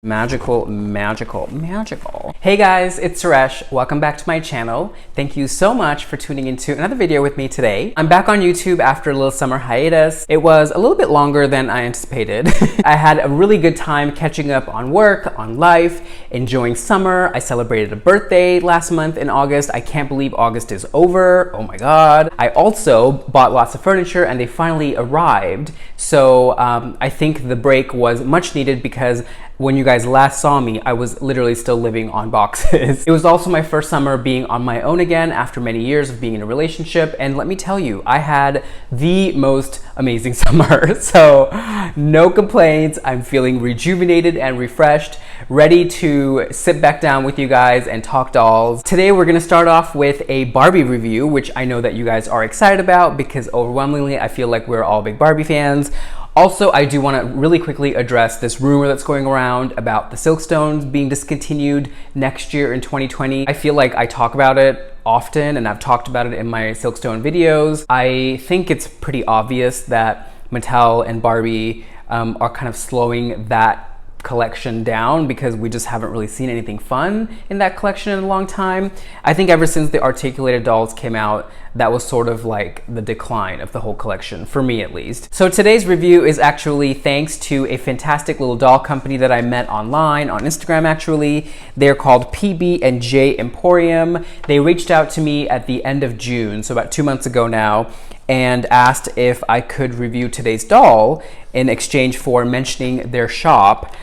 Magical, magical, magical. Hey guys, it's Suresh. Welcome back to my channel. Thank you so much for tuning into another video with me today. I'm back on YouTube after a little summer hiatus. It was a little bit longer than I anticipated. I had a really good time catching up on work, on life, enjoying summer. I celebrated a birthday last month in August. I can't believe August is over. Oh my God. I also bought lots of furniture and they finally arrived. So I think the break was much needed because when you guys last saw me, I was literally still living on boxes. It was also my first summer being on my own again after many years of being in a relationship. And let me tell you, I had the most amazing summer. So no complaints. I'm feeling rejuvenated and refreshed, ready to sit back down with you guys and talk dolls. Today, we're gonna start off with a Barbie review, which I know that you guys are excited about because overwhelmingly, I feel like we're all big Barbie fans. Also, I do want to really quickly address this rumor that's going around about the Silkstones being discontinued next year in 2020. I feel like I talk about it often and I've talked about it in my Silkstone videos. I think it's pretty obvious that Mattel and Barbie are kind of slowing that collection down because we just haven't really seen anything fun in that collection in a long time. I think ever since the articulated dolls came out, that was sort of like the decline of the whole collection, for me at least. So today's review is actually thanks to a fantastic little doll company that I met online, on Instagram actually. They're called PB&J Emporium. They reached out to me at the end of June, so about 2 months ago now, and asked if I could review today's doll in exchange for mentioning their shop.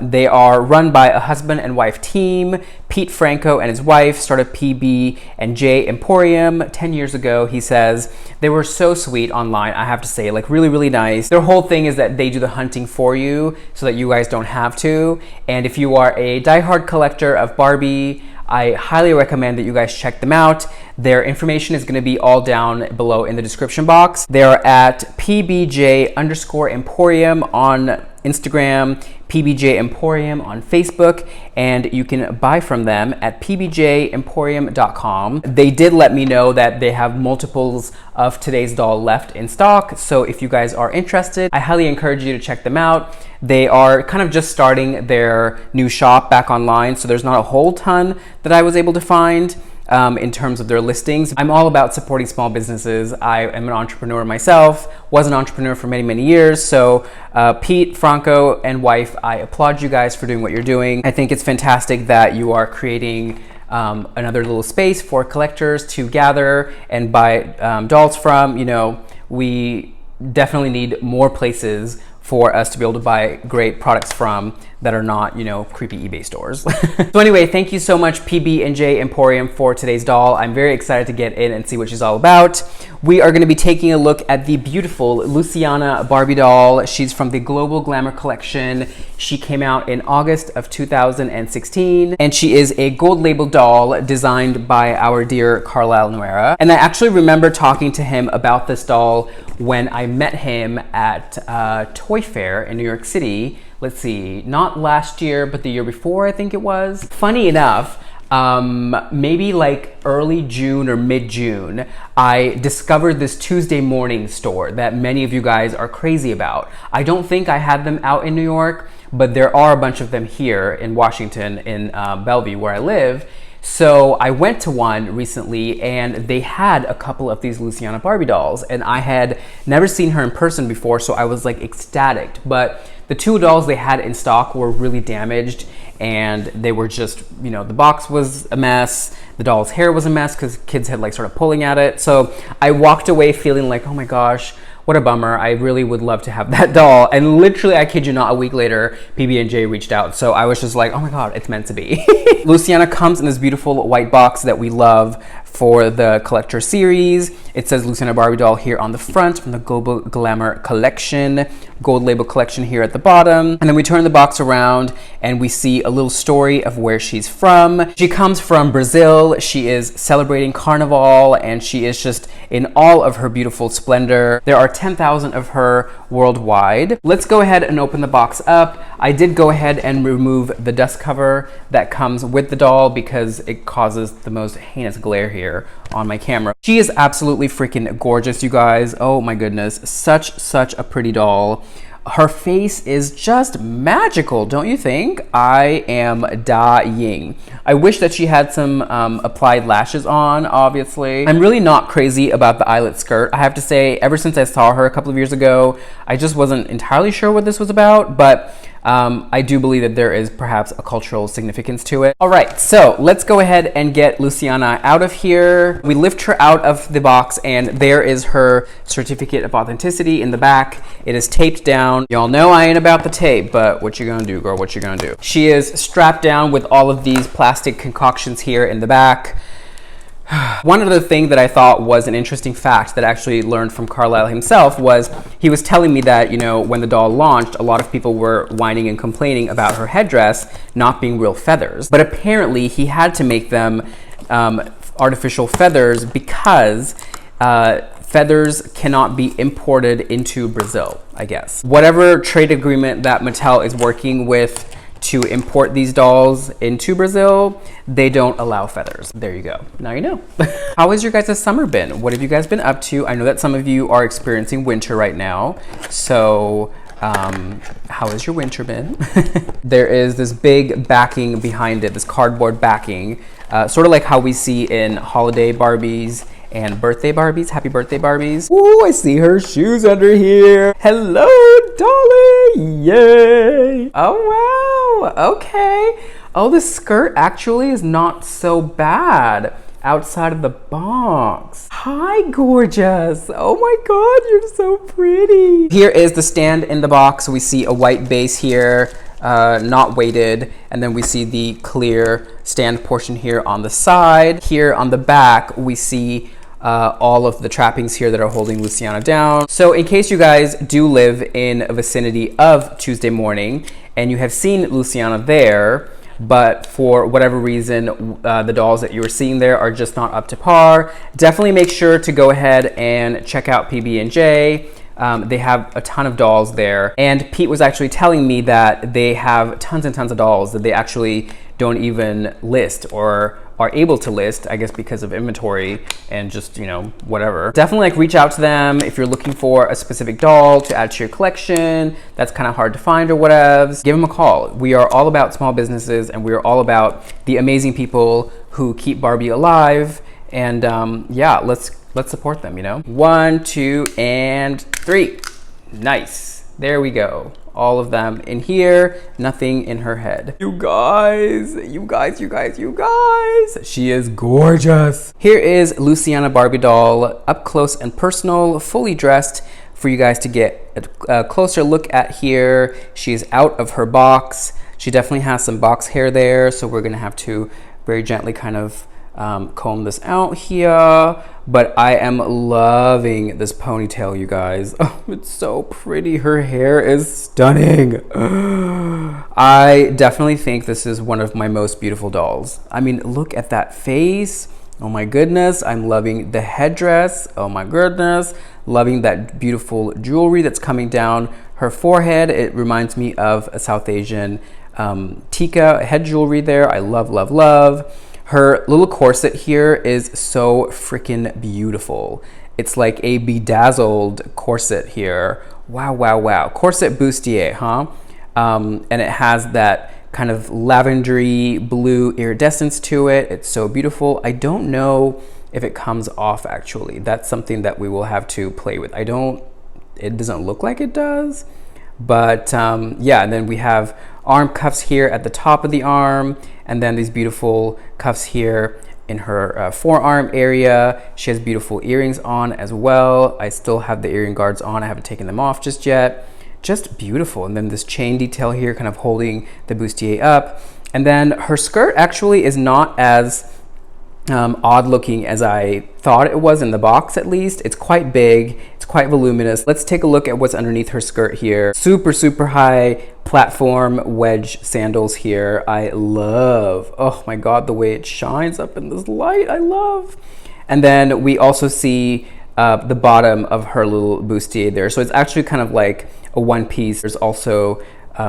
They are run by a husband and wife team. Pete Franco and his wife started PB&J Emporium 10 years ago. He says they were so sweet online, I have to say, like really, really nice. Their whole thing is that they do the hunting for you so that you guys don't have to. And if you are a diehard collector of Barbie, I highly recommend that you guys check them out. Their information is going to be all down below in the description box. They are at PBJ_Emporium on Instagram, PBJ Emporium on Facebook, and you can buy from them at pbjemporium.com. They did let me know that they have multiples of today's doll left in stock, so if you guys are interested, I highly encourage you to check them out. They are kind of just starting their new shop back online, so there's not a whole ton that I was able to find in terms of their listings. I'm all about supporting small businesses. I am an entrepreneur myself, was an entrepreneur for many, many years. So Pete Franco and wife, I applaud you guys for doing what you're doing. I think it's fantastic that you are creating another little space for collectors to gather and buy dolls from. You know, we definitely need more places for us to be able to buy great products from that are not, you know, creepy eBay stores. So anyway, thank you so much PB&J Emporium for today's doll. I'm very excited to get in and see what she's all about. We are gonna be taking a look at the beautiful Luciana Barbie doll. She's from the Global Glamour Collection. She came out in August of 2016, and she is a gold label doll designed by our dear Carlisle Nuera. And I actually remember talking to him about this doll when I met him at Toy Fair in New York City. Let's see, not last year, but the year before, I think it was. Funny enough, maybe like early June or mid-June, I discovered this Tuesday morning store that many of you guys are crazy about. I don't think I had them out in New York, but there are a bunch of them here in Washington, in Bellevue, where I live. So I went to one recently and they had a couple of these Luciana Barbie dolls, and I had never seen her in person before, so I was like ecstatic. But the two dolls they had in stock were really damaged, and they were just, you know, the box was a mess, the doll's hair was a mess because kids had like started pulling at it. So I walked away feeling like, oh my gosh, what a bummer. I really would love to have that doll. And literally, I kid you not, a week later, PB&J reached out. So I was just like, oh my God, it's meant to be. Luciana comes in this beautiful white box that we love for the collector series. It says Luciana Barbie doll here on the front from the Global Glamour Collection, gold label collection here at the bottom. And then we turn the box around and we see a little story of where she's from. She comes from Brazil. She is celebrating Carnival, and she is just in all of her beautiful splendor. There are 10,000 of her worldwide. Let's go ahead and open the box up. I did go ahead and remove the dust cover that comes with the doll because it causes the most heinous glare here on my camera. She is absolutely freaking gorgeous, you guys. Oh my goodness, such a pretty doll. Her face is just magical, don't you think? I am dying. I wish that she had some applied lashes on, obviously. I'm really not crazy about the eyelet skirt. I have to say, ever since I saw her a couple of years ago, I just wasn't entirely sure what this was about, but I do believe that there is perhaps a cultural significance to it. All right, so let's go ahead and get Luciana out of here. We lift her out of the box, and there is her certificate of authenticity in the back. It is taped down. Y'all know I ain't about the tape, but what you gonna do, girl? What you gonna do? She is strapped down with all of these plastic concoctions here in the back. One other thing that I thought was an interesting fact that I actually learned from Carlisle himself was he was telling me that, you know, when the doll launched, a lot of people were whining and complaining about her headdress not being real feathers. But apparently he had to make them artificial feathers because feathers cannot be imported into Brazil, I guess. Whatever trade agreement that Mattel is working with to import these dolls into Brazil, they don't allow feathers. There you go. Now you know. How has your guys' summer been? What have you guys been up to? I know that some of you are experiencing winter right now. So how has your winter been? There is this big backing behind it, this cardboard backing, sort of like how we see in holiday Barbies and birthday Barbies. Happy birthday Barbies. Ooh, I see her shoes under here. Hello, Dolly. Yay. Oh, wow. Okay. Oh, the skirt actually is not so bad outside of the box. Hi, gorgeous. Oh my God, you're so pretty. Here is the stand in the box. We see a white base here, not weighted, and then we see the clear stand portion here on the side. Here on the back, we see all of the trappings here that are holding Luciana down. So in case you guys do live in a vicinity of Tuesday Morning and you have seen Luciana there, but for whatever reason, the dolls that you were seeing there are just not up to par, definitely make sure to go ahead and check out PB&J. They have a ton of dolls there. And Pete was actually telling me that they have tons and tons of dolls that they actually don't even list or are able to list, I guess because of inventory and just, you know, whatever. Definitely like reach out to them if you're looking for a specific doll to add to your collection that's kind of hard to find or whatever. Give them a call. We are all about small businesses and we are all about the amazing people who keep Barbie alive. And yeah, let's support them, you know? 1, 2, and 3. Nice. There we go. All of them in here, nothing in her head. You guys. She is gorgeous. Here is Luciana Barbie doll, up close and personal, fully dressed for you guys to get a closer look at here. She's out of her box. She definitely has some box hair there, so we're gonna have to very gently kind of comb this out here. But I am loving this ponytail, you guys. Oh, it's so pretty. Her hair is stunning. I definitely think this is one of my most beautiful dolls. I mean, look at that face. Oh my goodness. I'm loving the headdress. Oh my goodness. Loving that beautiful jewelry that's coming down her forehead. It reminds me of a South Asian tikka head jewelry there. I love, love, love. Her little corset here is so freaking beautiful. It's like a bedazzled corset here. Wow, wow, wow. Corset bustier, huh? And it has that kind of lavendery blue iridescence to it. It's so beautiful. I don't know if it comes off actually. That's something that we will have to play with. It doesn't look like it does. But yeah, and then we have arm cuffs here at the top of the arm, and then these beautiful cuffs here in her forearm area. She has beautiful earrings on as well. I still have the earring guards on. I haven't taken them off just yet. Just beautiful. And then this chain detail here kind of holding the bustier up. And then her skirt actually is not as odd looking as I thought it was in the box, at least. It's quite big, it's quite voluminous. Let's take a look at what's underneath her skirt here. Super, super high platform wedge sandals here. I love, oh my God, the way it shines up in this light, I love. And then we also see the bottom of her little bustier there. So it's actually kind of like a one piece. There's also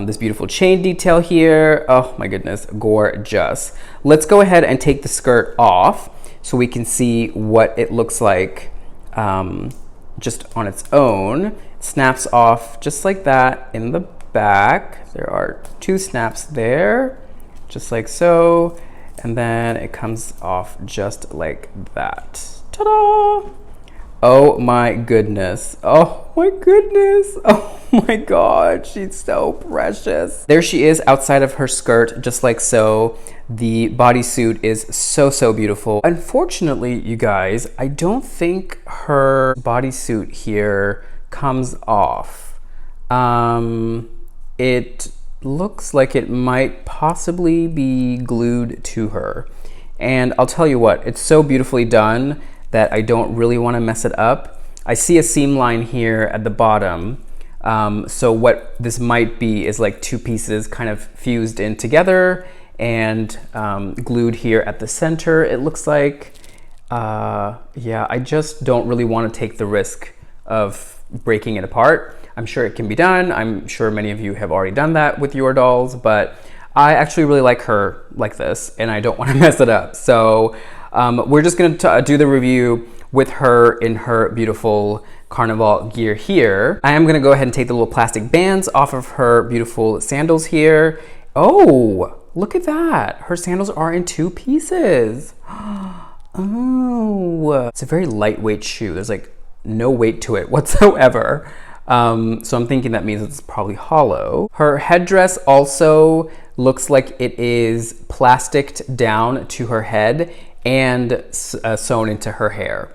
this beautiful chain detail here. Oh my goodness, gorgeous. Let's go ahead and take the skirt off so we can see what it looks like just on its own. snaps off just like that in the back. There are 2 snaps there, just like so. And then it comes off just like that. Ta-da! Oh my goodness. Oh my goodness. Oh my God, she's so precious. There she is outside of her skirt, just like so. The bodysuit is so beautiful. Unfortunately, you guys, I don't think her bodysuit here comes off. It looks like it might possibly be glued to her. And I'll tell you what, it's so beautifully done that I don't really want to mess it up. I see a seam line here at the bottom. So what this might be is like 2 pieces kind of fused in together and glued here at the center, it looks like. Yeah, I just don't really want to take the risk of breaking it apart. I'm sure it can be done. I'm sure many of you have already done that with your dolls, but I actually really like her like this and I don't want to mess it up. So we're just going to do the review with her in her beautiful Carnival gear here. I am going to go ahead and take the little plastic bands off of her beautiful sandals here. Oh, look at that. Her sandals are in 2 pieces. Oh, it's a very lightweight shoe. There's like no weight to it whatsoever. So I'm thinking that means it's probably hollow. Her headdress also looks like it is plasticed down to her head and sewn into her hair.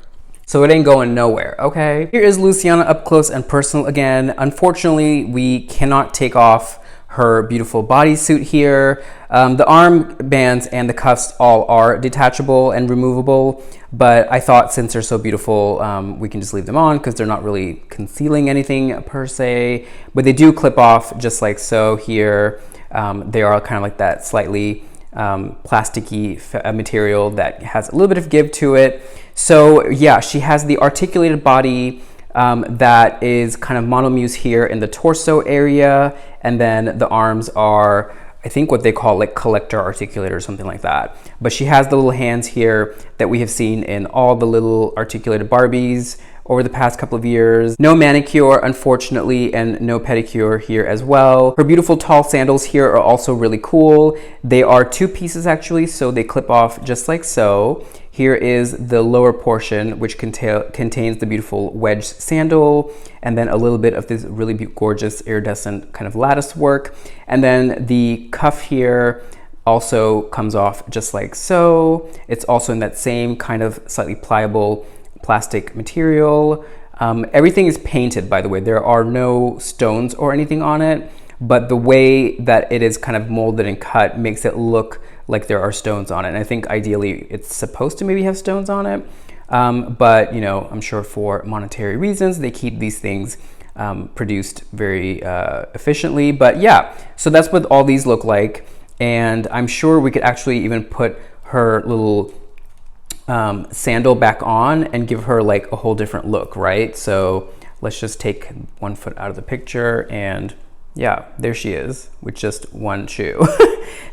So it ain't going nowhere, okay? Here is Luciana up close and personal again. Unfortunately, we cannot take off her beautiful bodysuit here. The arm bands and the cuffs all are detachable and removable, but I thought since they're so beautiful, we can just leave them on because they're not really concealing anything per se, but they do clip off just like so here. They are kind of like that slightly plasticky material that has a little bit of give to it. So yeah, she has the articulated body that is kind of monomuse here in the torso area, and then the arms are, I think, what they call like collector articulated or something like that. But she has the little hands here that we have seen in all the little articulated Barbies over the past couple of years. No manicure, unfortunately, and no pedicure here as well. Her beautiful tall sandals here are also really cool. They are 2 pieces actually, so they clip off just like so. Here is the lower portion, which contains the beautiful wedge sandal, and then a little bit of this really gorgeous iridescent kind of lattice work. And then the cuff here also comes off just like so. It's also in that same kind of slightly pliable plastic material. Everything is painted, by the way. There are no stones or anything on it, but the way that it is kind of molded and cut makes it look like there are stones on it. And I think ideally it's supposed to maybe have stones on it, but you know, I'm sure for monetary reasons they keep these things produced very efficiently. But yeah, so that's what all these look like, and I'm sure we could actually even put her little sandal back on and give her like a whole different look, right? So let's just take one foot out of the picture, and yeah, there she is with just one shoe.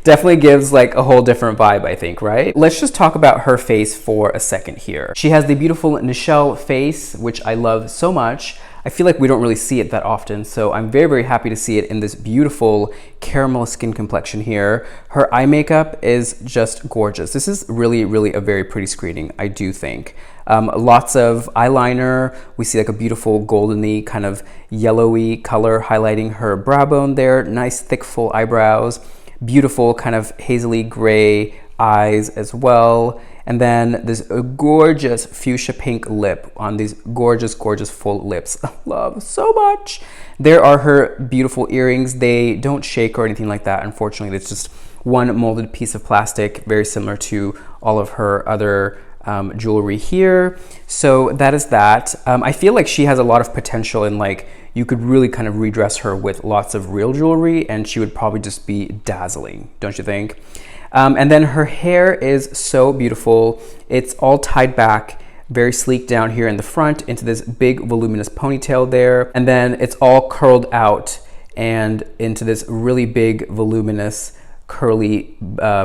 Definitely gives like a whole different vibe, I think, right? Let's just talk about her face for a second here. She has the beautiful Nichelle face, which I love so much. I feel like we don't really see it that often, so I'm very happy to see it in this beautiful caramel skin complexion here. Her eye makeup is just gorgeous. This is really a very pretty screening, I do think. Lots of eyeliner. We see like a beautiful goldeny kind of yellowy color highlighting her brow bone there. Nice thick full eyebrows. Beautiful kind of hazily gray eyes as well. And then this gorgeous fuchsia pink lip on these gorgeous full lips. I love so much. There are her beautiful earrings. They don't shake or anything like that. Unfortunately, it's just one molded piece of plastic, very similar to all of her other jewelry here. So that is that. I feel like she has a lot of potential, and like you could really kind of redress her with lots of real jewelry and she would probably just be dazzling, don't you think? And then her hair is so beautiful. It's all tied back, very sleek down here in the front into this big voluminous ponytail there. And then it's all curled out and into this really big voluminous curly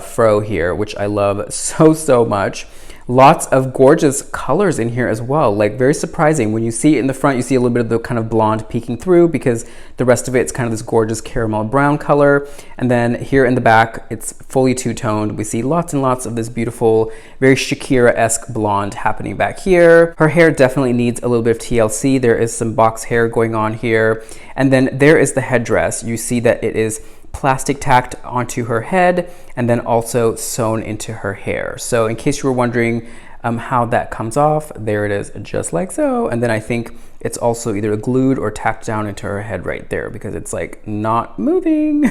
fro here, which I love so much. Lots of gorgeous colors in here as well, like very surprising. When you see it in the front, you see a little bit of the kind of blonde peeking through because the rest of it's kind of this gorgeous caramel brown color. And then here in the back, it's fully two-toned. We see lots and lots of this beautiful, very Shakira-esque blonde happening back here. Her hair definitely needs a little bit of TLC. There is some box hair going on here. And then there is the headdress. You see that it is plastic tacked onto her head and then also sewn into her hair. So in case you were wondering how that comes off, there it is, just like so. And then I think it's also either glued or tacked down into her head right there because it's like not moving.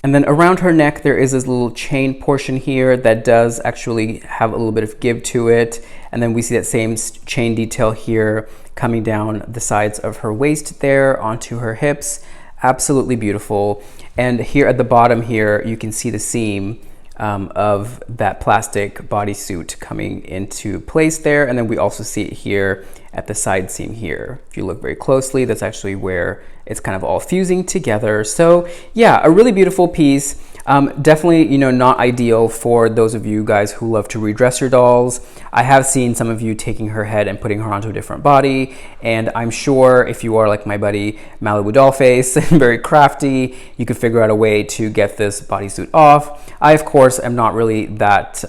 And then around her neck, there is this little chain portion here that does actually have a little bit of give to it. And then we see that same chain detail here coming down the sides of her waist there onto her hips. Absolutely beautiful. And here at the bottom here, you can see the seam of that plastic bodysuit coming into place there. And then we also see it here at the side seam here. If you look very closely, that's actually where it's kind of all fusing together. So yeah, a really beautiful piece. Definitely, you know, not ideal for those of you guys who love to redress your dolls. I have seen some of you taking her head and putting her onto a different body, and I'm sure if you are like my buddy Malibu Dollface and very crafty, you could figure out a way to get this bodysuit off. I, of course, am not really that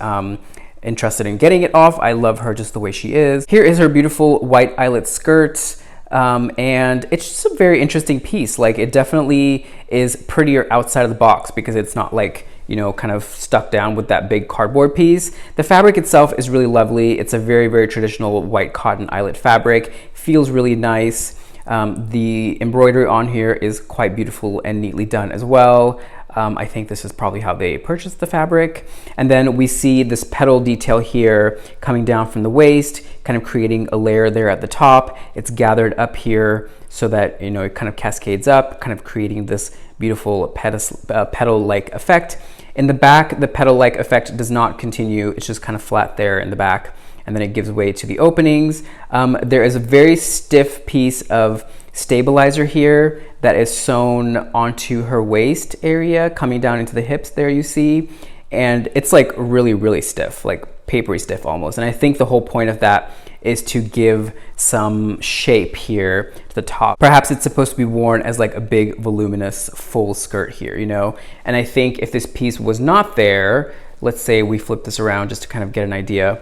interested in getting it off. I love her just the way she is. Here is her beautiful white eyelet skirt. And it's just a very interesting piece. Like, it definitely is prettier outside of the box because it's not like, you know, kind of stuck down with that big cardboard piece. The fabric itself is really lovely. It's a very, very traditional white cotton eyelet fabric. Feels really nice. The embroidery on here is quite beautiful and neatly done as well. I think this is probably how they purchased the fabric. And then we see this petal detail here coming down from the waist, kind of creating a layer there at the top. It's gathered up here so that, you know, it kind of cascades up, kind of creating this beautiful petal-like effect. In the back, the petal-like effect does not continue. It's just kind of flat there in the back, and then it gives way to the openings. There is a very stiff piece of stabilizer here that is sewn onto her waist area, coming down into the hips there, you see. And it's like really, really stiff, like papery stiff almost. And I think the whole point of that is to give some shape here to the top. Perhaps it's supposed to be worn as like a big voluminous full skirt here, you know? And I think if this piece was not there, let's say we flip this around just to kind of get an idea.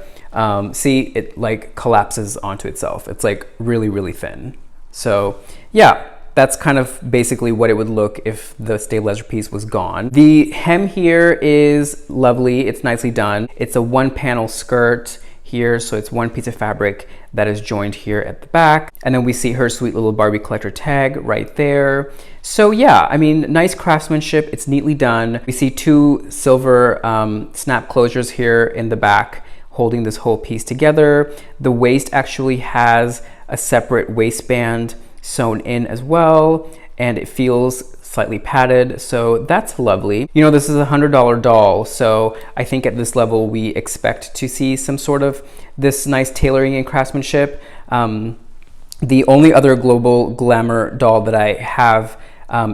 See, it like collapses onto itself. It's like really, really thin. So yeah, that's kind of basically what it would look if the stabilizer piece was gone. The hem here is lovely. It's nicely done. It's a one panel skirt here. So it's one piece of fabric that is joined here at the back. And then we see her sweet little Barbie collector tag right there. So yeah, I mean, nice craftsmanship. It's neatly done. We see two silver snap closures here in the back holding this whole piece together. The waist actually has a separate waistband sewn in as well, and it feels slightly padded, so that's lovely. You know, this is a $100 doll, so I think at this level we expect to see some sort of this nice tailoring and craftsmanship. The only other Global Glamour doll that I have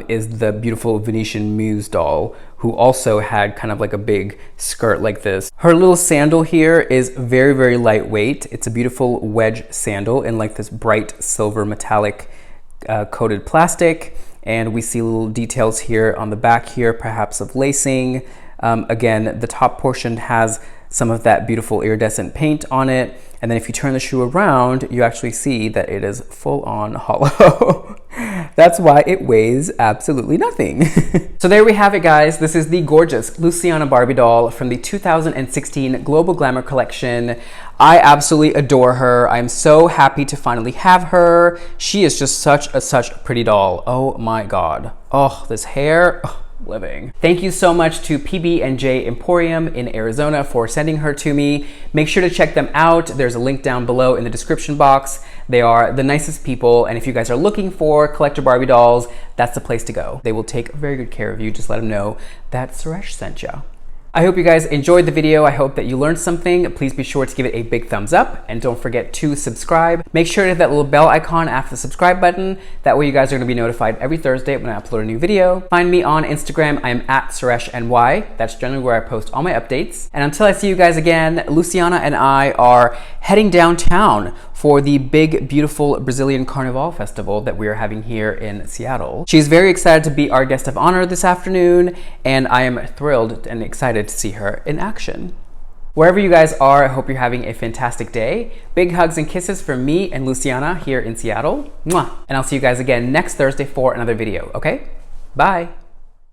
is the beautiful Venetian Muse doll, who also had kind of like a big skirt like this. Her little sandal here is very, very lightweight. It's a beautiful wedge sandal in like this bright silver metallic coated plastic. And we see little details here on the back here, perhaps of lacing. Again, the top portion has some of that beautiful iridescent paint on it. And then if you turn the shoe around, you actually see that it is full on hollow. That's why it weighs absolutely nothing. So there we have it, guys. This is the gorgeous Luciana Barbie doll from the 2016 Global Glamour Collection. I absolutely adore her. I'm so happy to finally have her. She is just such a pretty doll. Oh my God. Oh, this hair. Oh, living. Thank you so much to PB&J Emporium in Arizona for sending her to me. Make sure to check them out. There's a link down below in the description box. They are the nicest people, and if you guys are looking for collector Barbie dolls, that's the place to go. They will take very good care of you. Just let them know that Suresh sent you. I hope you guys enjoyed the video. I hope that you learned something. Please be sure to give it a big thumbs up and don't forget to subscribe. Make sure to hit that little bell icon after the subscribe button. That way you guys are going to be notified every Thursday when I upload a new video. Find me on Instagram. I am at SureshNY. That's generally where I post all my updates. And until I see you guys again, Luciana and I are heading downtown for the big, beautiful Brazilian Carnival festival that we are having here in Seattle. She's very excited to be our guest of honor this afternoon, and I am thrilled and excited to see her in action. Wherever you guys are, I hope you're having a fantastic day. Big hugs and kisses from me and Luciana here in Seattle. Mwah! And I'll see you guys again next Thursday for another video, okay? Bye!